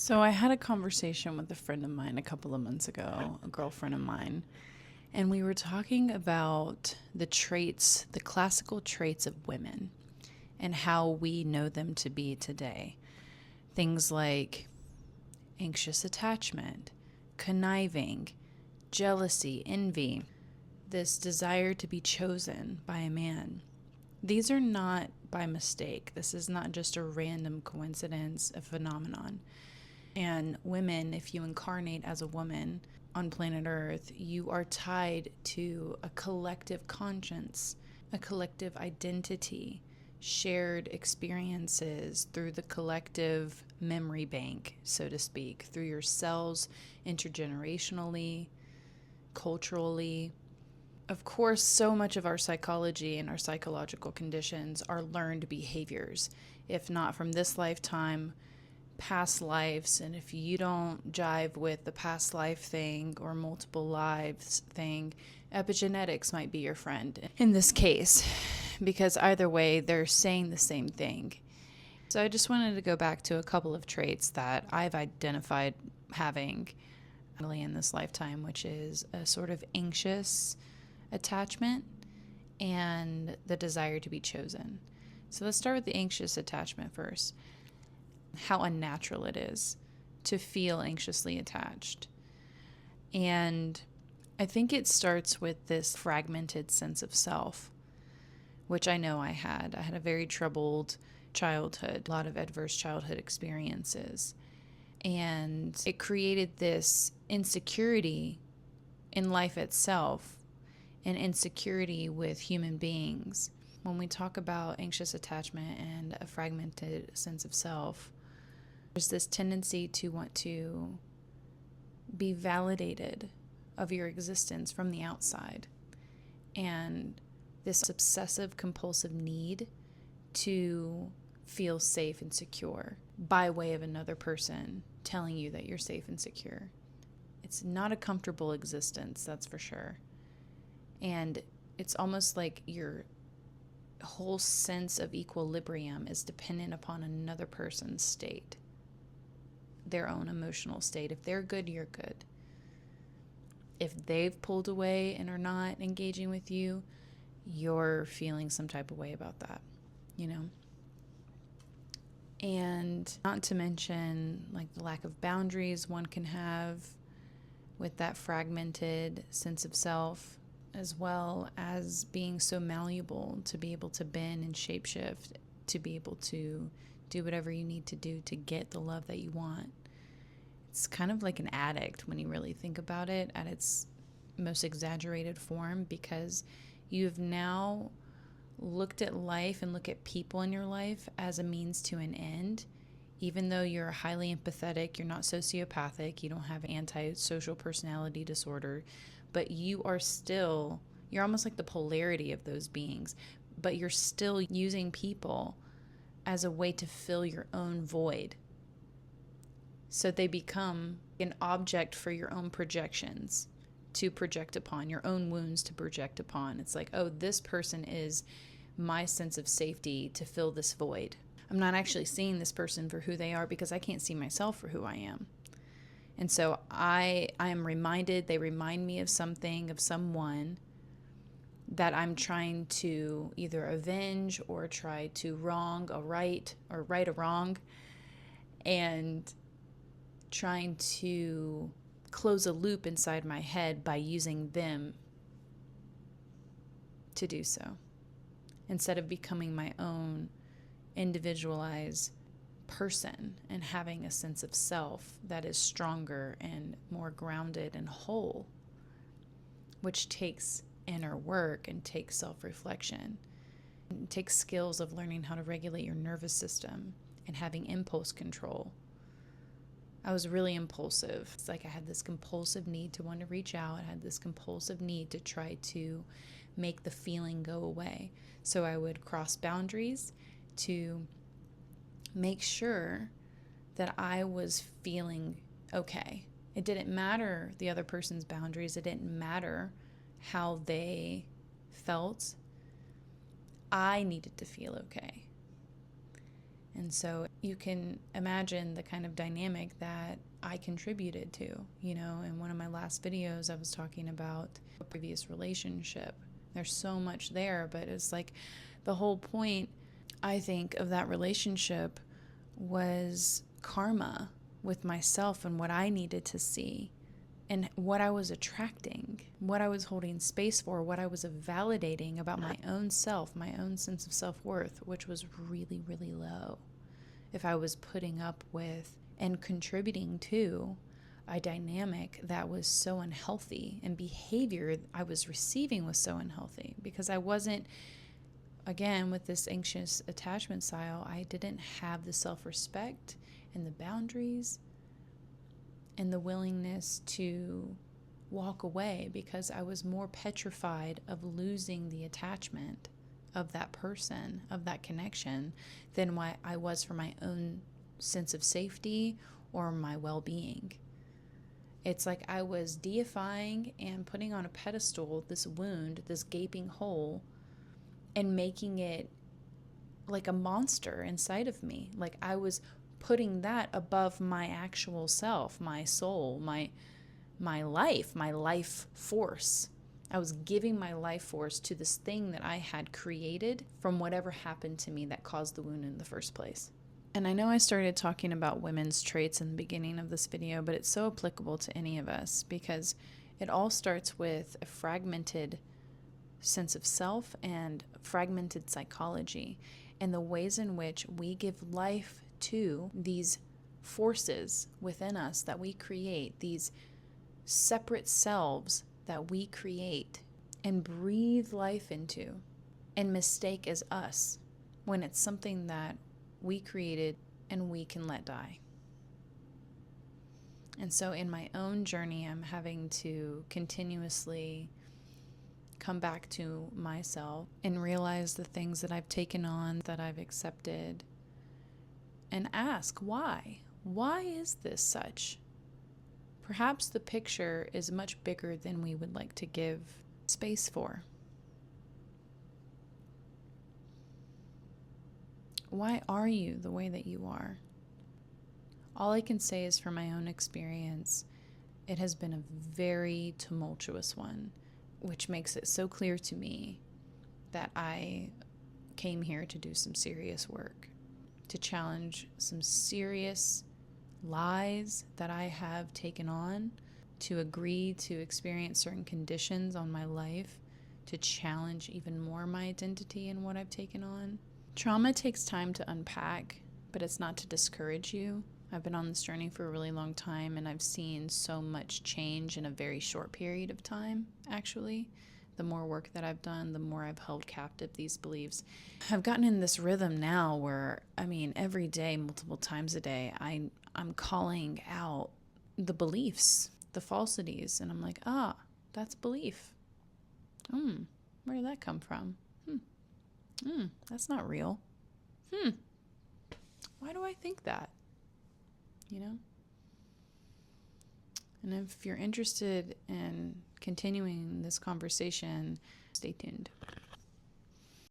So I had a conversation with a friend of mine a couple of months ago, a girlfriend of mine, and we were talking about the traits, the classical traits of women and how we know them to be today. Things like anxious attachment, conniving, jealousy, envy, this desire to be chosen by a man. These are not by mistake. This is not just a random coincidence, a phenomenon. And women, if you incarnate as a woman on planet Earth, you are tied to a collective conscience, a collective identity, shared experiences through the collective memory bank, so to speak, through your cells, intergenerationally, culturally. Of course, so much of our psychology and our psychological conditions are learned behaviors, if not from this lifetime, past lives. And if you don't jive with the past life thing or multiple lives thing, epigenetics might be your friend in this case, because either way, they're saying the same thing. So I just wanted to go back to a couple of traits that I've identified having in this lifetime, which is a sort of anxious attachment and the desire to be chosen. So let's start with the anxious attachment first. How unnatural it is to feel anxiously attached. And I think it starts with this fragmented sense of self, which I know I had. I had a very troubled childhood, a lot of adverse childhood experiences. And it created this insecurity in life itself and insecurity with human beings. When we talk about anxious attachment and a fragmented sense of self, there's this tendency to want to be validated of your existence from the outside. And this obsessive compulsive need to feel safe and secure by way of another person telling you that you're safe and secure. It's not a comfortable existence, that's for sure. And it's almost like your whole sense of equilibrium is dependent upon another person's state, their own emotional state. If they're good, you're good. If they've pulled away and are not engaging with you, you're feeling some type of way about that, you know? And not to mention like the lack of boundaries one can have with that fragmented sense of self, as well as being so malleable to be able to bend and shapeshift, to be able to do whatever you need to do to get the love that you want. It's kind of like an addict when you really think about it at its most exaggerated form, because you've now looked at life and look at people in your life as a means to an end. Even though you're highly empathetic, you're not sociopathic, you don't have antisocial personality disorder, but you're almost like the polarity of those beings, but you're still using people as a way to fill your own void. So they become an object for your own projections to project upon, your own wounds to project upon. It's like, oh, this person is my sense of safety to fill this void. I'm not actually seeing this person for who they are because I can't see myself for who I am. And so I am reminded, they remind me of something, of someone that I'm trying to either avenge or try to wrong a right or right a wrong, and trying to close a loop inside my head by using them to do so, instead of becoming my own individualized person and having a sense of self that is stronger and more grounded and whole, which takes inner work and takes self-reflection. It takes skills of learning how to regulate your nervous system and having impulse control. I was really impulsive. It's like I had this compulsive need to want to reach out. I had this compulsive need to try to make the feeling go away. So I would cross boundaries to make sure that I was feeling okay. It didn't matter the other person's boundaries. It didn't matter how they felt. I needed to feel okay. And so you can imagine the kind of dynamic that I contributed to. In one of my last videos, I was talking about a previous relationship. There's so much there, but it's like the whole point, I think, of that relationship was karma with myself and what I needed to see and what I was attracting, what I was holding space for, what I was validating about my own self, my own sense of self-worth, which was really, really low. If I was putting up with and contributing to a dynamic that was so unhealthy, and behavior I was receiving was so unhealthy, because I wasn't, again, with this anxious attachment style, I didn't have the self-respect and the boundaries and the willingness to walk away, because I was more petrified of losing the attachment of that person, of that connection, than what I was for my own sense of safety or my well-being. It's like I was deifying and putting on a pedestal this wound, this gaping hole, and making it like a monster inside of me. Like I was putting that above my actual self, my soul, my life force. I was giving my life force to this thing that I had created from whatever happened to me that caused the wound in the first place. And I know I started talking about women's traits in the beginning of this video, but it's so applicable to any of us, because it all starts with a fragmented sense of self and fragmented psychology, and the ways in which we give life to these forces within us that we create, these separate selves that we create and breathe life into and mistake as us, when it's something that we created and we can let die. And so in my own journey, I'm having to continuously come back to myself and realize the things that I've taken on, that I've accepted, and ask why. Why is this such? Perhaps the picture is much bigger than we would like to give space for. Why are you the way that you are? All I can say is, from my own experience, it has been a very tumultuous one, which makes it so clear to me that I came here to do some serious work, to challenge some serious lies that I have taken on, to agree to experience certain conditions on my life, to challenge even more my identity and what I've taken on. Trauma takes time to unpack, but it's not to discourage you. I've been on this journey for a really long time, and I've seen so much change in a very short period of time, actually. The more work that I've done, the more I've held captive these beliefs. I've gotten in this rhythm now where, every day, multiple times a day, I'm calling out the beliefs, the falsities, and I'm like, that's a belief. Where did that come from? That's not real. Why do I think that? And if you're interested in continuing this conversation, stay tuned.